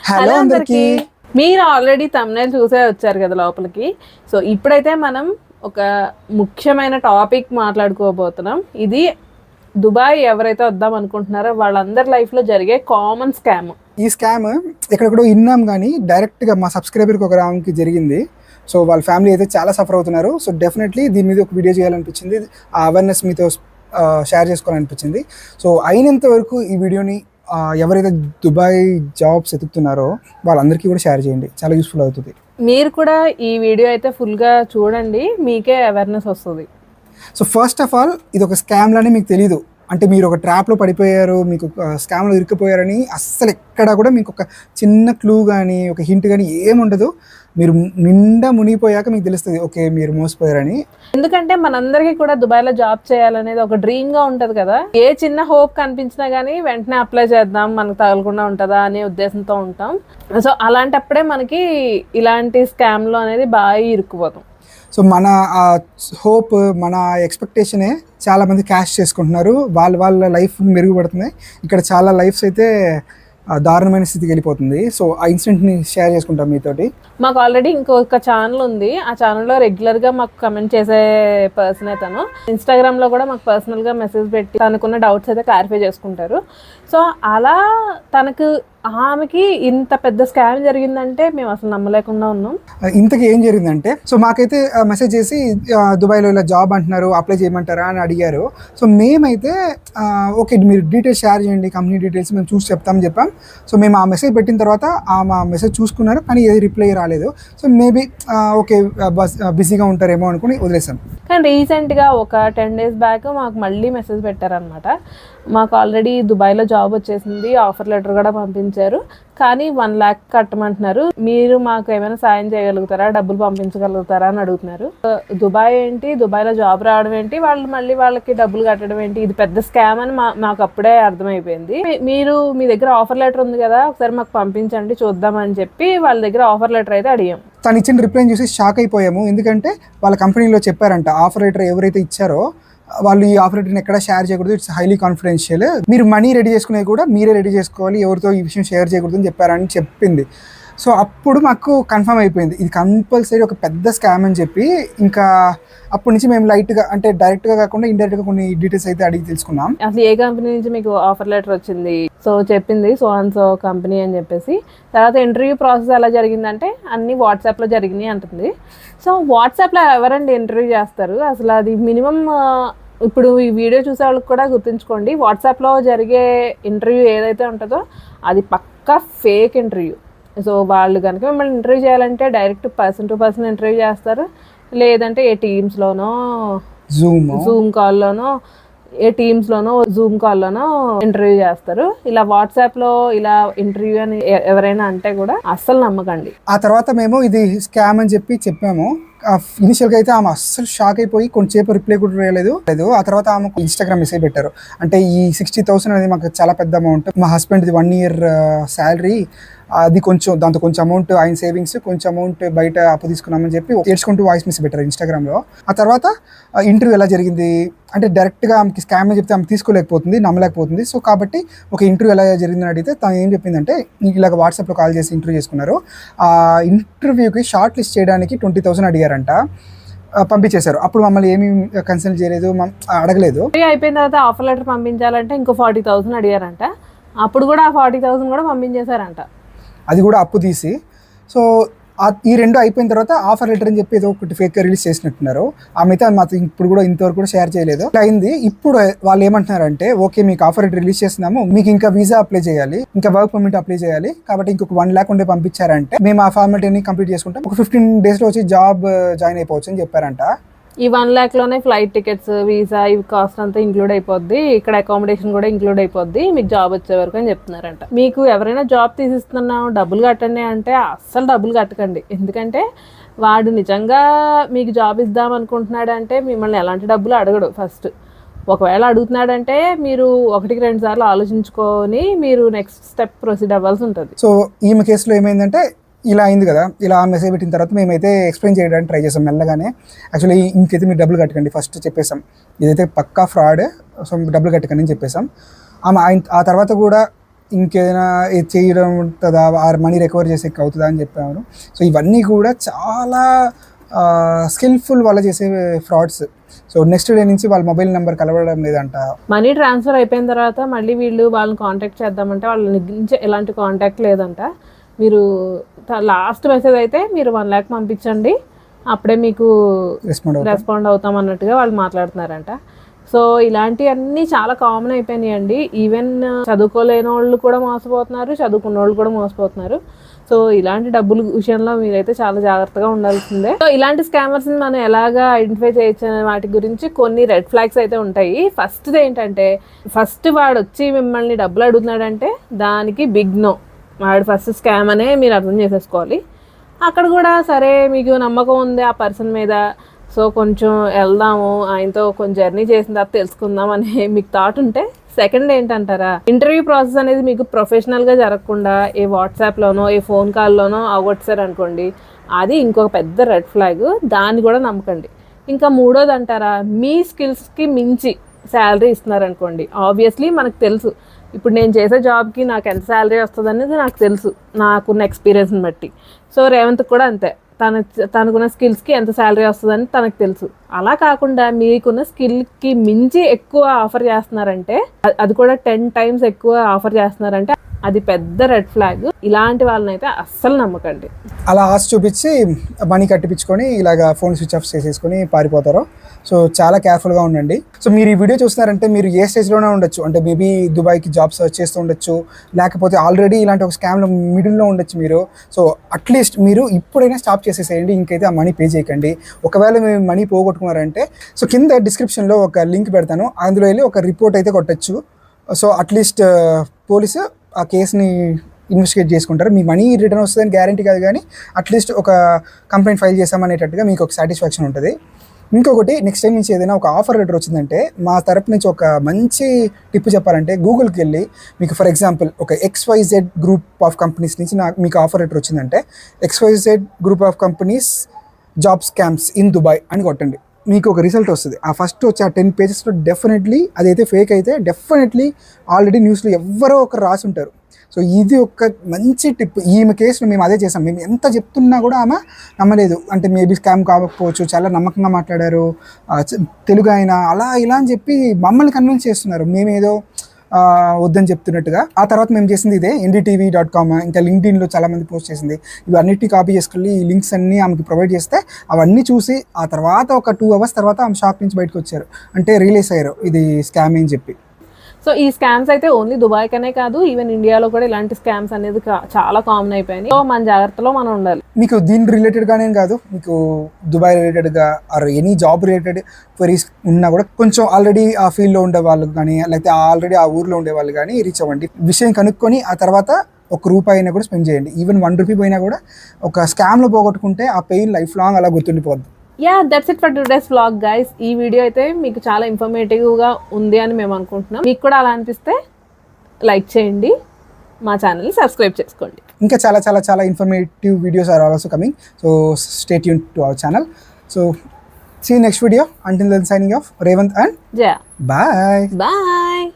Hello అందరికీ. మీరు already thumbnail చూసే వచ్చారు కదా లోపలికి. సో ఇప్పుడైతే మనం ఒక ముఖ్యమైన టాపిక్ మాట్లాడుకోబోతున్నాం. ఇది దుబాయ్ ఎవరైతే వద్దాం అనుకుంటున్నారో వాళ్ళందరి లైఫ్లో జరిగే కామన్ స్కామ్. ఈ స్కామ్ ఎక్కడెక్కడో విన్నాం కానీ డైరెక్ట్గా మా సబ్స్క్రైబర్కి ఒక రామ్కి జరిగింది. సో వాళ్ళ ఫ్యామిలీ అయితే చాలా సఫర్ అవుతున్నారు. సో డెఫినెట్లీ దీని మీద ఒక వీడియో చేయాలనిపించింది, ఆ అవేర్నెస్ మీతో షేర్ చేసుకోవాలనిపించింది. సో అయినంత వరకు ఈ వీడియోని ఎవరైతే దుబాయ్ జాబ్స్ ఎతుకుతున్నారో వాళ్ళందరికీ కూడా షేర్ చేయండి, చాలా యూస్ఫుల్ అవుతుంది. మీరు కూడా ఈ వీడియో అయితే ఫుల్గా చూడండి, మీకే అవేర్నెస్ వస్తుంది. సో ఫస్ట్ ఆఫ్ ఆల్ ఇది ఒక స్కామ్ లానే మీకు తెలీదు, అంటే మీరు ఒక ట్రాప్లో పడిపోయారు, మీకు స్కామ్లో ఇరుక్కుపోయారని అస్సలు ఎక్కడా కూడా మీకు ఒక చిన్న క్లూ కానీ ఒక హింట్ కానీ ఏముండదు. మీరు నిండా మునిగిపోయాక మీకు తెలుస్తుంది ఓకే మీరు మోసపోయారని. ఎందుకంటే మనందరికీ కూడా దుబాయ్లో జాబ్ చేయాలనేది ఒక డ్రీమ్గా ఉంటుంది కదా. ఏ చిన్న హోప్ కనిపించినా కానీ వెంటనే అప్లై చేద్దాం, మనకు తగలకుండా ఉంటుందా అనే ఉద్దేశంతో ఉంటాం. సో అలాంటప్పుడే మనకి ఇలాంటి స్కామ్లో అనేది బాగా ఇరుక్కుపోతాం. సో మన హోప్, మన ఎక్స్పెక్టేషనే చాలామంది క్యాష్ చేసుకుంటున్నారు, వాళ్ళ లైఫ్ మెరుగుపడుతుంది. ఇక్కడ చాలా లైఫ్స్ అయితే దారుణమైన స్థితికి వెళ్ళిపోతుంది. సో ఆ ఇన్సిడెంట్ని షేర్ చేసుకుంటాం మీతోటి. మాకు ఆల్రెడీ ఇంకొక ఛానల్ ఉంది, ఆ ఛానల్లో రెగ్యులర్గా మాకు కమెంట్ చేసే పర్సన్ తను. ఇన్స్టాగ్రామ్లో కూడా మాకు పర్సనల్గా మెసేజ్ పెట్టి తనకున్న డౌట్స్ అయితే క్లారిఫై చేసుకుంటారు. సో అలా ఆమెకి ఇంత పెద్ద స్కామ్ జరిగిందంటే మేము అసలు నమ్మలేకుండా ఉన్నాం. ఇంతకీ ఏం జరిగిందంటే, సో మాకైతే మెసేజ్ చేసి దుబాయ్లో ఇలా జాబ్ అంటున్నారు, అప్లై చేయమంటారా అని అడిగారు. సో మేమైతే ఓకే మీరు డీటెయిల్స్ షేర్ చేయండి, కంపెనీ డీటెయిల్స్ మేము చూసి చెప్తామని చెప్పాం. సో మేము ఆ మెసేజ్ పెట్టిన తర్వాత ఆ మెసేజ్ చూసుకున్నారు, కానీ ఏది రిప్లై రాలేదు. సో మేబీ ఓకే బిజీగా ఉంటారేమో అనుకుని వదిలేసాం. కానీ రీసెంట్గా ఒక 10 days బ్యాక్ మాకు మళ్ళీ మెసేజ్ పెట్టారనమాట. మాకు ఆల్రెడీ దుబాయ్లో జాబ్ వచ్చేసింది, ఆఫర్ లెటర్ కూడా పంపించారు, కానీ 1 lakh కట్టమంటున్నారు, మీరు మాకు ఏమైనా సాయం చేయగలుగుతారా, డబ్బులు పంపించగలుగుతారా అని అడుగుతున్నారు. దుబాయ్ ఏంటి, దుబాయ్లో జాబ్ రావడం ఏంటి, వాళ్ళు మళ్ళీ వాళ్ళకి డబ్బులు కట్టడం ఏంటి, ఇది పెద్ద స్కామ్ అని మాకు అప్పుడే అర్థమైపోయింది. మీరు మీ దగ్గర ఆఫర్ లెటర్ ఉంది కదా, ఒకసారి మాకు పంపించండి చూద్దామని చెప్పి వాళ్ళ దగ్గర ఆఫర్ లెటర్ అయితే అడిగాం. తను ఇచ్చిన రిప్లై చూసి షాక్ అయిపోయాము, ఎందుకంటే వాళ్ళ కంపెనీలో చెప్పారంట ఆఫర్ లెటర్ ఎవరైతే ఇచ్చారో వాళ్ళు ఈ ఆఫర్ లెటర్ని ఎక్కడ షేర్ చేయకూడదు, ఇట్స్ హైలీ కాన్ఫిడెన్షియల్, మీరు మనీ రెడీ చేసుకునేవి కూడా మీరే రెడీ చేసుకోవాలి, ఎవరితో ఈ విషయం షేర్ చేయకూడదు అని చెప్పారని చెప్పింది. సో అప్పుడు మాకు కన్ఫర్మ్ అయిపోయింది ఇది కంపల్సరీ ఒక పెద్ద స్కామ్ అని చెప్పి. ఇంకా అప్పటి నుంచి మేము లైట్గా, అంటే డైరెక్ట్గా కాకుండా ఇండైరెక్ట్గా కొన్ని డీటెయిల్స్ అయితే అడిగి తెలుసుకున్నాం. అసలు ఏ కంపెనీ నుంచి మీకు ఆఫర్ లెటర్ వచ్చింది, సో చెప్పింది సో అండ్ సో కంపెనీ అని చెప్పేసి. తర్వాత ఇంటర్వ్యూ ప్రాసెస్ ఎలా జరిగిందంటే అన్నీ వాట్సాప్లో జరిగినాయి అంటుంది. సో వాట్సాప్లో ఎవరండి ఇంటర్వ్యూ చేస్తారు, అసలు అది మినిమం ఇప్పుడు ఈ వీడియో చూసే వాళ్ళకి కూడా గుర్తుంచుకోండి, వాట్సాప్లో జరిగే ఇంటర్వ్యూ ఏదైతే ఉంటుందో అది పక్కా ఫేక్ ఇంటర్వ్యూ. సో వాళ్ళు కనుక మిమ్మల్ని ఇంటర్వ్యూ చేయాలంటే direct person to person interview చేస్తారు, లేదంటే ఏ టీమ్స్లోనో జూమ్ కాల్లోనో జూమ్ కాల్లోనో ఇంటర్వ్యూ చేస్తారు. ఇలా వాట్సాప్లో ఇలా ఇంటర్వ్యూ అని ఎవరైనా అంటే కూడా అస్సలు నమ్మకండి. ఆ తర్వాత మేము ఇది స్కామ్ అని చెప్పాము. ఇనిషియల్గా అయితే ఆమె అస్సలు షాక్ అయిపోయి కొంచెంసేపు రిప్లై కూడా రాలేదు. ఆ తర్వాత ఆమెకు ఇన్స్టాగ్రామ్ మెసేజ్ పెట్టారు, అంటే ఈ 60,000 అనేది మాకు చాలా పెద్ద అమౌంట్, మా హస్బెండ్ది 1 year శాలరీ, అది కొంచెం దాంతో కొంచెం అమౌంట్ ఆయన సేవింగ్స్, కొంచెం అమౌంట్ బయట అప్పు తీసుకున్నామని చెప్పి ఏడ్చుకుంటూ వాయిస్ మెసేజ్ పెట్టారు ఇన్స్టాగ్రామ్లో. ఆ తర్వాత ఇంటర్వ్యూ ఎలా జరిగింది అంటే డైరెక్ట్గా ఆమెకి స్కామ్ అని చెప్తే ఆమె తీసుకోలేకపోతుంది, నమ్మలేకపోతుంది. సో కాబట్టి ఒక ఇంటర్వ్యూ ఎలా జరిగిందని అడిగితే తను ఏం చెప్పిందంటే నీకు ఇలాగ వాట్సాప్లో కాల్ చేసి ఇంటర్వ్యూ చేసుకున్నారు, ఆ ఇంటర్వ్యూకి షార్ట్ లిస్ట్ చేయడానికి 20,000 అడిగారంట, పంపించేశారు. అప్పుడు మమ్మల్ని ఏమీ కన్సల్ట్ చేయలేదు, అడగలేదు. అయిపోయిన తర్వాత ఆఫర్ లెటర్ పంపించాలంటే ఇంకో 40,000 అడిగారంట, అప్పుడు కూడా ఆ 40,000 కూడా పంపించేశారంట, అది కూడా అప్పు తీసి. సో ఈ 2 అయిపోయిన తర్వాత ఆఫర్ లెటర్ అని చెప్పి ఏదో ఒకటి ఫేక్గా రిలీజ్ చేసినట్టున్నారు. ఆమె అయితే మాకు ఇప్పుడు కూడా ఇంతవరకు కూడా షేర్ చేయలేదు. అయింది. ఇప్పుడు వాళ్ళు ఏమంటున్నారంటే ఓకే మీకు ఆఫర్ లెటర్ రిలీజ్ చేస్తున్నాము, మీకు ఇంకా వీసా అప్లై చేయాలి, ఇంకా వర్క్ పర్మిట్ అప్లై చేయాలి, కాబట్టి ఇంకొక 1 lakh ఉండే పంపించారంటే మేము ఆ ఫార్మాలిటీని కంప్లీట్ చేసుకుంటాం, ఒక 15 daysలో వచ్చి జాబ్ జాయిన్ అయిపోవచ్చు అని చెప్పారంట. ఈ 1 lakhలోనే ఫ్లైట్ టికెట్స్, వీసా, ఇవి కాస్ట్ అంతా ఇంక్లూడ్ అయిపోద్ది, ఇక్కడ అకామిడేషన్ కూడా ఇంక్లూడ్ అయిపోద్ది మీకు జాబ్ వచ్చే వరకు అని చెప్తున్నారంట. మీకు ఎవరైనా జాబ్ తీసిస్తున్నాం డబ్బులు కట్టండి అంటే అస్సలు డబ్బులు కట్టకండి, ఎందుకంటే వాడు నిజంగా మీకు జాబ్ ఇద్దాం అనుకుంటున్నాడు అంటే మిమ్మల్ని ఎలాంటి డబ్బులు అడగడు. ఫస్ట్ ఒకవేళ అడుగుతున్నాడంటే మీరు 1-2 సార్లు ఆలోచించుకొని మీరు నెక్స్ట్ స్టెప్ ప్రొసీడ్ అవ్వాల్సి ఉంటుంది. సో ఈమె కేసులో ఏమైందంటే ఇలా అయింది కదా, ఇలా మెసేజ్ పెట్టిన తర్వాత మేమైతే ఎక్స్ప్లెయిన్ చేయడానికి ట్రై చేసాం మెల్లగానే. యాక్చువల్లీ ఇంకైతే మీరు డబ్బులు కట్టకండి ఫస్ట్ చెప్పేసాం, ఇదైతే పక్కా ఫ్రాడ్, సో డబ్బులు కట్టకండి అని చెప్పేసాం. ఆ తర్వాత కూడా ఇంకేదైనా ఇది చేయడం ఉంటుందా, ఆ మనీ రికవర్ చేసే అవుతుందా అని చెప్పారు. సో ఇవన్నీ కూడా చాలా స్కిల్ఫుల్ వాళ్ళు చేసే ఫ్రాడ్స్. సో నెక్స్ట్ డే నుంచి వాళ్ళ మొబైల్ నెంబర్ కలవడం లేదంట. మనీ ట్రాన్స్ఫర్ అయిపోయిన తర్వాత మళ్ళీ వీళ్ళు వాళ్ళని కాంటాక్ట్ చేద్దామంటే వాళ్ళ నుంచి ఎలాంటి కాంటాక్ట్ లేదంట. మీరు లాస్ట్ మెసేజ్ అయితే మీరు 1 lakh పంపించండి, అప్పుడే మీకు రెస్పాండ్ అవుతాం అన్నట్టుగా వాళ్ళు మాట్లాడుతున్నారంట. సో ఇలాంటివన్నీ చాలా కామన్ అయిపోయినాయండి. ఈవెన్ చదువుకోలేని వాళ్ళు కూడా మోసపోతున్నారు, చదువుకున్న వాళ్ళు కూడా మోసపోతున్నారు. సో ఇలాంటి డబ్బుల విషయంలో మీరైతే చాలా జాగ్రత్తగా ఉండాల్సిందే. సో ఇలాంటి స్కామర్స్ని మనం ఎలాగా ఐడెంటిఫై చేయొచ్చు అనే వాటి గురించి కొన్ని రెడ్ ఫ్లాగ్స్ అయితే ఉంటాయి. ఫస్ట్ది ఏంటంటే, ఫస్ట్ వాడు వచ్చి మిమ్మల్ని డబ్బులు అడుగుతున్నాడంటే దానికి బిగ్ నో, వాడు ఫస్ట్ స్కామ్ అనే మీరు అర్థం చేసేసుకోవాలి. అక్కడ కూడా సరే మీకు నమ్మకం ఉంది ఆ పర్సన్ మీద, సో కొంచెం వెళ్దాము ఆయనతో కొంచెం జర్నీ చేసిన తర్వాత తెలుసుకుందాం అనే మీకు థాట్ ఉంటే, సెకండ్ ఏంటంటారా, ఇంటర్వ్యూ ప్రాసెస్ అనేది మీకు ప్రొఫెషనల్గా జరగకుండా ఏ వాట్సాప్లోనో ఏ ఫోన్ కాల్లోనో అవగొట్టారు అనుకోండి, అది ఇంకొక పెద్ద రెడ్ ఫ్లాగ్. దాన్ని కూడా నమ్మకండి. ఇంకా మూడోది అంటారా, మీ స్కిల్స్కి మించి శాలరీ ఇస్తున్నారనుకోండి, ఆబ్వియస్లీ మనకు తెలుసు ఇప్పుడు నేను చేసే జాబ్కి నాకు ఎంత శాలరీ వస్తుంది అనేది నాకు తెలుసు, నాకున్న ఎక్స్పీరియన్స్ని బట్టి. సో రేవంత్కి కూడా అంతే, తనకున్న స్కిల్స్కి ఎంత శాలరీ వస్తుందని తనకు తెలుసు. అలా కాకుండా మీకున్న స్కిల్కి మించి ఎక్కువ ఆఫర్ చేస్తున్నారంటే, అది కూడా 10 times ఎక్కువ ఆఫర్ చేస్తున్నారంటే అది పెద్ద రెడ్ ఫ్లాగ్. ఇలాంటి వాళ్ళని అయితే అస్సలు నమ్మకండి. అలా ఆశ చూపించి మనీ కట్టిపించుకొని ఇలాగ ఫోన్ స్విచ్ ఆఫ్ చేసేసుకొని పారిపోతారు. సో చాలా కేర్ఫుల్గా ఉండండి. సో మీరు ఈ వీడియో చూస్తున్నారంటే మీరు ఏ స్టేజ్లోనే ఉండొచ్చు, అంటే మేబీ దుబాయ్కి జాబ్ సర్చ్ చేస్తూ ఉండొచ్చు, లేకపోతే ఆల్రెడీ ఇలాంటి ఒక స్కామ్లో మిడిల్లో ఉండొచ్చు మీరు. సో అట్లీస్ట్ మీరు ఇప్పుడైనా స్టాప్ చేసేసేయండి, ఇంకైతే ఆ మనీ పే చేయకండి. ఒకవేళ మీరు మనీ పోగొట్టుకున్నారంటే సో కింద డిస్క్రిప్షన్లో ఒక లింక్ పెడతాను, అందులో వెళ్ళి ఒక రిపోర్ట్ అయితే కొట్టచ్చు. సో అట్లీస్ట్ పోలీసు ఆ కేసుని ఇన్వెస్టిగేట్ చేసుకుంటారు. మీ మనీ రిటర్న్ వస్తుందని గ్యారంటీ కాదు, కానీ అట్లీస్ట్ ఒక కంప్లైంట్ ఫైల్ చేసామనేటట్టుగా మీకు ఒక సాటిస్ఫాక్షన్ ఉంటుంది. ఇంకొకటి, నెక్స్ట్ టైం నుంచి ఏదైనా ఒక ఆఫర్ లెటర్ వచ్చిందంటే మా తరపు నుంచి ఒక మంచి టిప్ చెప్పాలంటే, గూగుల్కి వెళ్ళి మీకు ఫర్ ఎగ్జాంపుల్ ఒక XYZ గ్రూప్ ఆఫ్ కంపెనీస్ నుంచి మీకు ఆఫర్ లెటర్ వచ్చిందంటే XYZ group of companies job scams in Dubai అని కొట్టండి, మీకు ఒక రిజల్ట్ వస్తుంది. ఆ ఫస్ట్ వచ్చి ఆ 10 pagesలో డెఫినెట్లీ అదైతే ఫేక్ అయితే డెఫినెట్లీ ఆల్రెడీ న్యూస్లో ఎవరో ఒకరు రాసి ఉంటారు. సో ఇది ఒక మంచి టిప్. ఈమె కేసులో మేము అదే చేసాం. మేము ఎంత చెప్తున్నా కూడా ఆమె నమ్మలేదు. అంటే మేబీ స్కామ్ కాకపోవచ్చు, చాలా నమ్మకంగా మాట్లాడారు, తెలుగు ఆయన అలా ఇలా అని చెప్పి మమ్మల్ని కన్విన్స్ చేస్తున్నారు, మేమేదో వద్దని చెప్తున్నట్టుగా. ఆ తర్వాత మేము చేసింది ఇదే, ndtv.com, ఇంకా లింక్డ్ఇన్లో చాలామంది పోస్ట్ చేసింది. ఇవన్నిటి కాపీ చేసుకెళ్ళి ఈ లింక్స్ అన్నీ ఆమెకి ప్రొవైడ్ చేస్తే అవన్నీ చూసి ఆ తర్వాత ఒక 2 hours తర్వాత ఆమె షాప్ నుంచి బయటకు వచ్చారు, అంటే రియలైజ్ అయ్యారు ఇది స్కామ్ అని చెప్పి. సో ఈ స్కామ్స్ అయితే ఓన్లీ దుబాయ్కనే కాదు, ఈవెన్ ఇండియాలో కూడా ఇలాంటి స్కామ్స్ అనేది చాలా కామన్ అయిపోయినాయి. సో మన జాగ్రత్తలో మనం ఉండాలి. మీకు దీని రిలేటెడ్గానే కాదు, మీకు దుబాయ్ రిలేటెడ్గా or any job related queries ఉన్నా కూడా కొంచెం ఆల్రెడీ ఆ ఫీల్డ్లో ఉండే వాళ్ళు కానీ, లేకపోతే ఆల్రెడీ ఆ ఊర్లో ఉండే వాళ్ళు కానీ రీచ్ అవ్వండి. విషయం కనుక్కొని ఆ తర్వాత ₹1 అయినా కూడా స్పెండ్ చేయండి. ఈవెన్ ₹1 పోయినా కూడా ఒక స్కామ్లో పోగొట్టుకుంటే ఆ పెయిన్ లైఫ్ లాంగ్ అలా గుర్తుండిపోద్ది. That's it for today's vlog guys. ఈ వీడియో అయితే మీకు చాలా ఇన్ఫర్మేటివ్గా ఉంది అని మేము అనుకుంటున్నాం. మీకు కూడా అలా అనిపిస్తే లైక్ చేయండి, మా ఛానల్ని సబ్స్క్రైబ్ చేసుకోండి. ఇంకా చాలా చాలా చాలా informative videos are also coming. So stay tune to our channel. So see next video. Until then signing off, Revanth and Jaya. Bye. Bye.